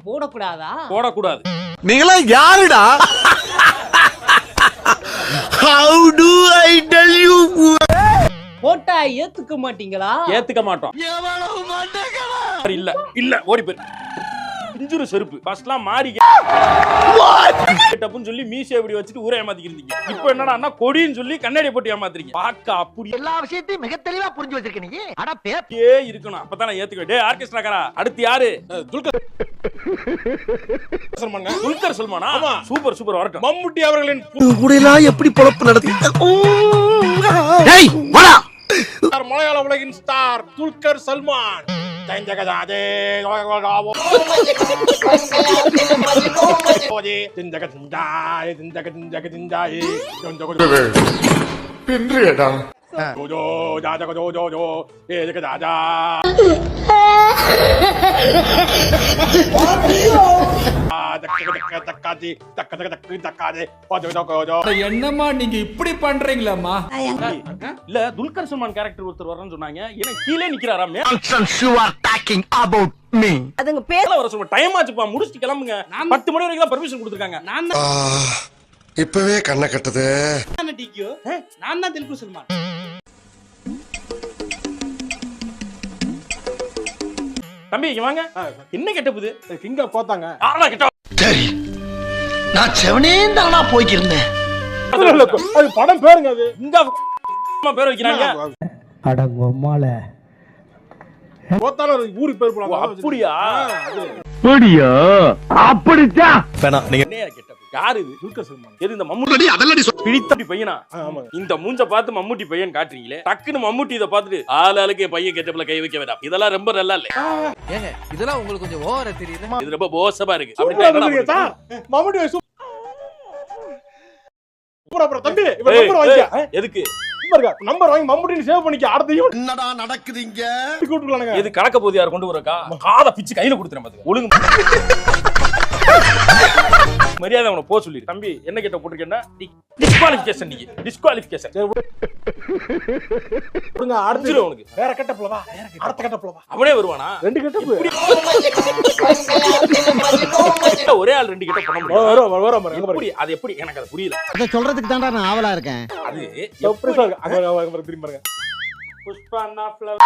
வேஷம் போடக்கூடாதா? போடக்கூடாது. நீங்களா யாருடா? How do I tell you? போட்டா ஏத்துக்க மாட்டீங்களா? ஏத்துக்க மாட்டோம். இல்ல இல்ல ஓடி போய் பிஞ்சுரு செருப்பு ஃபர்ஸ்ட்லாம் மாறி கேட்டப்புன்னு சொல்லி மீசை இப்படி வச்சுட்டு ஊரை ஏமாத்திக்கிறீங்க. இப்போ என்னடா கொடின்னு சொல்லி கண்ணாடியை போட்டு ஏமாத்துறீங்க. பாக்க அப்படி எல்லா விஷயத்தையும் மிக தெளிவா புரிஞ்சு வச்சிருக்க நீ. அட பேப்பே இருக்கணும். அப்பதான் ஏத்துக்க. டேய் ஆர்கெஸ்ட்ராக்காரா, அடுத்து யாரு? துல்கர் சல்மான். துல்கர் சல்மானா? சூப்பர் சூப்பர், வரட்டும். மம்முட்டி அவர்களின் கூடலாம் எப்படி பொழப்பு நடத்தி? டேய் வாடா. மலையாள உலகின் ஸ்டார் துல்கர் சல்மான். என்னம்மா நீங்க இப்படி பண்றீங்களாமா? இல்ல துல்கர் சல்மான் கேரக்டர் ஒருத்தர் வரணும்னு சொன்னாங்க. ஏன்னா கீழே நிக்கிறாராம். அதுங்க பேர் வர சொல்ல டைம் ஆச்சுப்பா, முடிச்சிட்டு கிளம்புங்க. 10 மணி வரைக்கும் தான் பர்மிஷன் கொடுத்துருக்காங்க. நான் இப்பவே கண்ண கட்டது. தான் டிக்யூ. நான் தான் துல்கர் சல்மான். தம்பி இங்க வாங்க. என்ன கெட்ட புது கிங்க போத்தாங்க. ஆனா கெட்ட சரி, நான் செவனே தானா போய்க்கிருந்தேன். அது படம் பேருங்க. அது இங்க பேர் வைக்கிறாங்க. அடங்கம்மால போத்தால ஊருக்கு பேர் போறாங்க. அப்படியா? அப்படியா? அப்படிச்சா? வேணாம் நீங்க. கெட்ட யாரு இது? துல்கர் சல்மான். எது இந்த மம்முட்டி அதெல்லடி பிடித்தடி பையனா? ஆமாங்க. இந்த மூஞ்ச பார்த்து மம்முட்டி பையன் காட்டுறீங்களே, டக்குன்னு மம்முட்டி இத பார்த்துட்டு ஆளாளுக்கு என் பையன் கெட்டப்ல கை வைக்க வேண்டாம். இதெல்லாம் ரொம்ப நல்லா இல்ல. ஏங்க இதெல்லாம் உங்களுக்கு கொஞ்சம் ஓவரா தெரியுது. இது ரொம்ப மோசமா இருக்கு. மம்முட்டி சூப்பரா தம்பி. இவன் நம்பர் வாங்கிக்க. எதுக்கு? நம்பர் வாங்கி மம்முட்டின்னு சேவ் பண்ணிக்க. அடுத்தையும் என்னடா நடக்குதுங்க? கூட்டுக்கலாங்க. எது கணக்க போது யார் கொண்டு வரக்கா? காதை பிச்சு கையில கொடுத்துறேன் பாத்துக்க. ஒழுங்கு மரியாதை அவனை போ சொல்லி. தம்பி என்ன கேட்ட போட்டிருக்கேன்னா டிஸ்குவாலிஃபிகேஷன். நீ டிஸ்குவாலிஃபிகேஷன். கொடுங்க. அடுத்து உனக்கு வேற கெட்டப்ல வா. அடுத்த கெட்டப்ல வா. அவனே வருவானா? 2 கெட்டப். ஒரே ஆள் 2 கெட்டப் பண்ண முடியும். எப்படி? அது எப்படி? எனக்கு அது புரியல. அத சொல்றதுக்கு தான்டா நான் ஆவலா இருக்கேன். அது சர்ப்ரைஸா இருக்கு. அங்க திரும்பி பாருங்க. புஷ்பா அண்ணா ஃப்ளவர்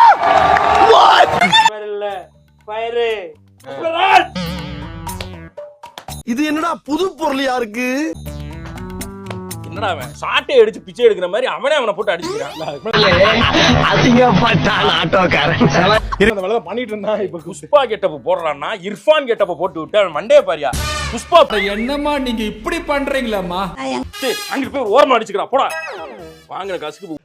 வரல ஃபயர். இது என்னடா புது பொருளியா இருக்கு? என்னடா அவன் சாட்டை அடிச்சு பிச்சை எடுக்கிற மாதிரி அவனே அவனை போட்டு அடிச்சுக்கிறான். அதிகப்பட்டான் ஆட்டோக்காரன். அந்த வேலை பண்ணிட்டு இருந்தா. இப்ப புஷ்பா கெட்டப் போடுறான்னா இர்ஃபான் கெட்டப் போட்டு விட்டு அவன் மண்டே பாரியா. புஷ்பா என்னம்மா நீங்க இப்படி பண்றீங்களாமா? அங்கிட்டு போய் ஓரமா அடிச்சுக்கிறான். போடா வாங்குற காசுக்கு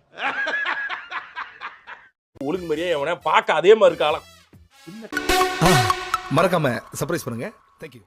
ஒழுங்கு மாதிரியே அவனை பார்க்க அதே மாதிரி இருக்காளாம். மறக்காம சர்ப்ரைஸ் பண்ணுங்க. Thank you.